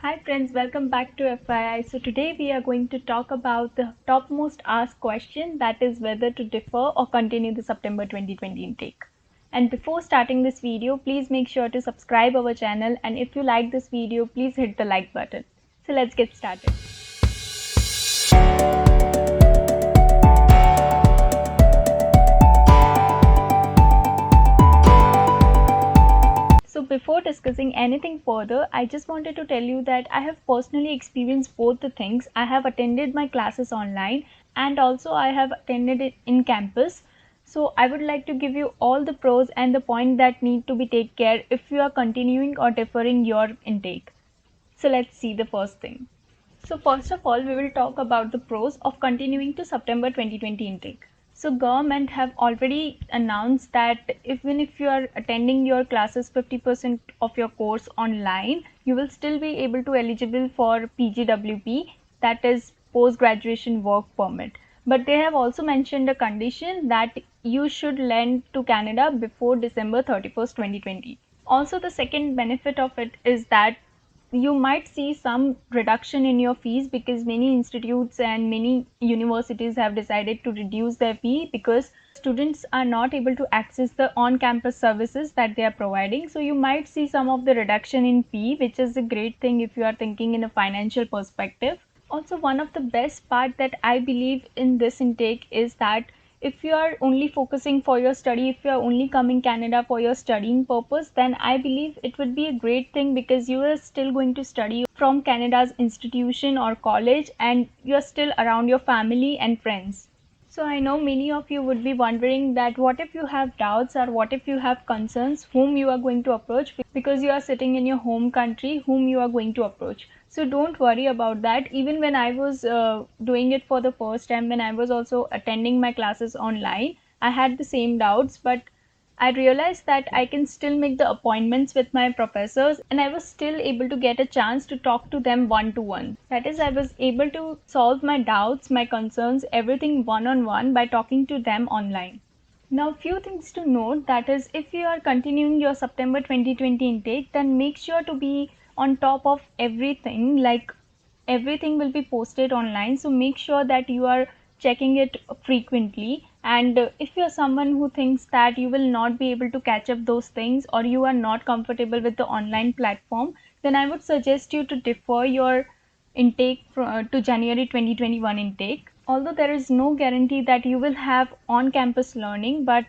Hi friends, welcome back to FYI. So today we are going to talk about the topmost asked question, that is whether to defer or continue the September 2020 intake. And before starting this video, please make sure to subscribe our channel, and if you like this video, please hit the like button. So let's get started. So before discussing anything further, I just wanted to tell you that I have personally experienced both the things. I have attended my classes online and also I have attended it in campus. So I would like to give you all the pros and the points that need to be take care if you are continuing or deferring your intake. So let's see the first thing. So first of all, we will talk about the pros of continuing to September 2020 intake. So government have already announced that even if you are attending your classes 50% of your course online, you will still be able to eligible for PGWP, that is post graduation work permit. But they have also mentioned a condition that you should land to Canada before December 31st, 2020. Also, the second benefit of it is that you might see some reduction in your fees because many institutes and many universities have decided to reduce their fee because students are not able to access the on-campus services that they are providing. So you might see some of the reduction in fee, which is a great thing if you are thinking in a financial perspective. Also, one of the best part that I believe in this intake is that if you are only focusing for your study, if you are only coming Canada for your studying purpose, then I believe it would be a great thing because you are still going to study from Canada's institution or college and you're still around your family and friends. So I know many of you would be wondering that what if you have doubts or what if you have concerns, whom you are going to approach, because you are sitting in your home country, whom you are going to approach. So don't worry about that. Even when I was doing it for the first time, when I was also attending my classes online, I had the same doubts, but I realized that I can still make the appointments with my professors and I was still able to get a chance to talk to them one to one. That is, I was able to solve my doubts, my concerns, everything one on one by talking to them online. Now, few things to note, that is, if you are continuing your September 2020 intake, then make sure to be on top of everything, like everything will be posted online, so make sure that you are checking it frequently. And if you're someone who thinks that you will not be able to catch up those things or you are not comfortable with the online platform, then I would suggest you to defer your intake to January 2021 intake. Although there is no guarantee that you will have on campus learning, but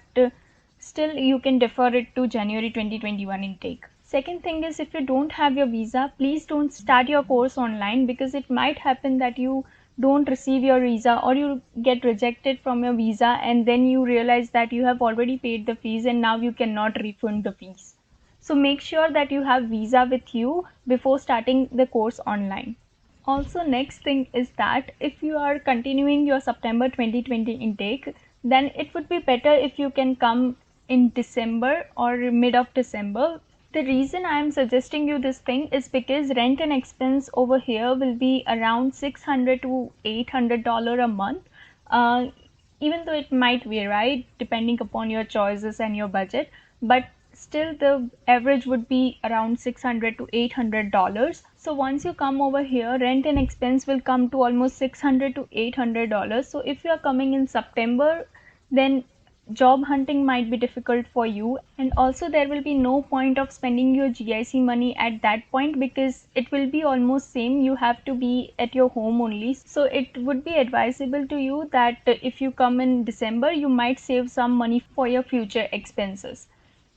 still you can defer it to January 2021 intake. Second thing is, if you don't have your visa, please don't start your course online because it might happen that you don't receive your visa or you get rejected from your visa and then you realize that you have already paid the fees and now you cannot refund the fees. So make sure that you have visa with you before starting the course online. Also, next thing is that if you are continuing your September 2020 intake, then it would be better if you can come in December or mid of December. The reason I am suggesting you this thing is because rent and expense over here will be around $600 to $800 a month. Uh, Even though it might vary depending upon your choices and your budget, but still the average would be around $600 to $800. So once you come over here, rent and expense will come to almost $600 to $800. So if you are coming in September, then job hunting might be difficult for you, and also there will be no point of spending your GIC money at that point because it will be almost same. You have to be at your home only, so it would be advisable to you that if you come in December, you might save some money for your future expenses.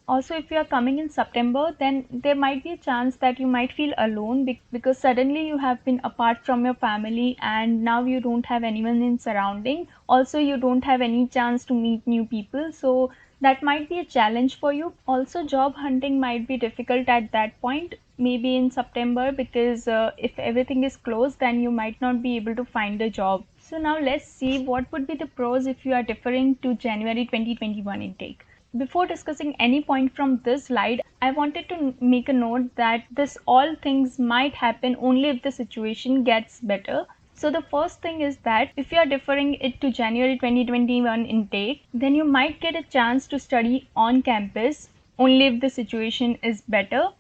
Also, if you are coming in September, then there might be a chance that you might feel alone because suddenly you have been apart from your family and now you don't have anyone in surrounding. Also, you don't have any chance to meet new people. So that might be a challenge for you. Also, job hunting might be difficult at that point, maybe in September, because if everything is closed, then you might not be able to find a job. So now let's see what would be the pros if you are deferring to January 2021 intake. Before discussing any point from this slide, I wanted to make a note that this all things might happen only if the situation gets better. So the first thing is that if you are deferring it to January 2021 intake, then you might get a chance to study on campus only if the situation is better.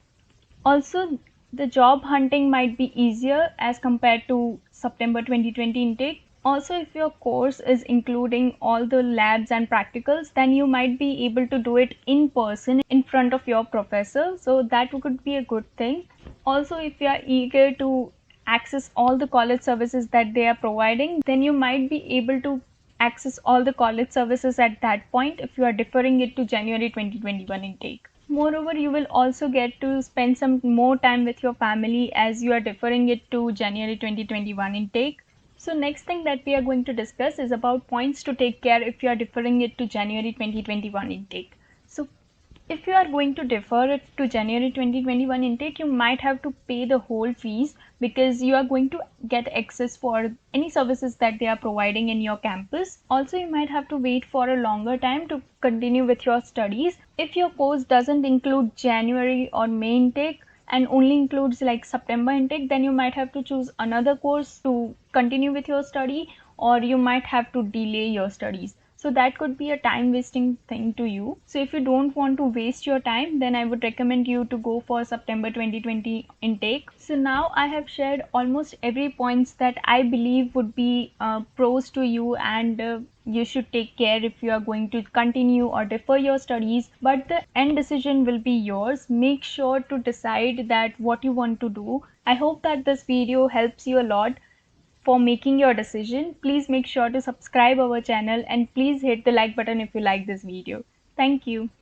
Also, The job hunting might be easier as compared to September 2020 intake. Also, if your course is including all the labs and practicals, then you might be able to do it in person in front of your professor. So that could be a good thing. Also, if you are eager to access all the college services that they are providing, then you might be able to access all the college services at that point if you are deferring it to January 2021 intake. Moreover, you will also get to spend some more time with your family as you are deferring it to January 2021 intake. So next thing that we are going to discuss is about points to take care if you are deferring it to January 2021 intake. So if you are going to defer it to January 2021 intake, you might have to pay the whole fees because you are going to get access for any services that they are providing in your campus. Also, you might have to wait for a longer time to continue with your studies. If your course doesn't include January or May intake and only includes like September intake, then you might have to choose another course to continue with your study, or you might have to delay your studies. So that could be a time wasting thing to you. So if you don't want to waste your time, then I would recommend you to go for September 2020 intake. So now I have shared almost every points that I believe would be pros to you, and you should take care if you are going to continue or defer your studies, but the end decision will be yours. Make sure to decide that what you want to do. I hope that this video helps you a lot for making your decision. Please make sure to subscribe our channel and please hit the like button if you like this video. Thank you.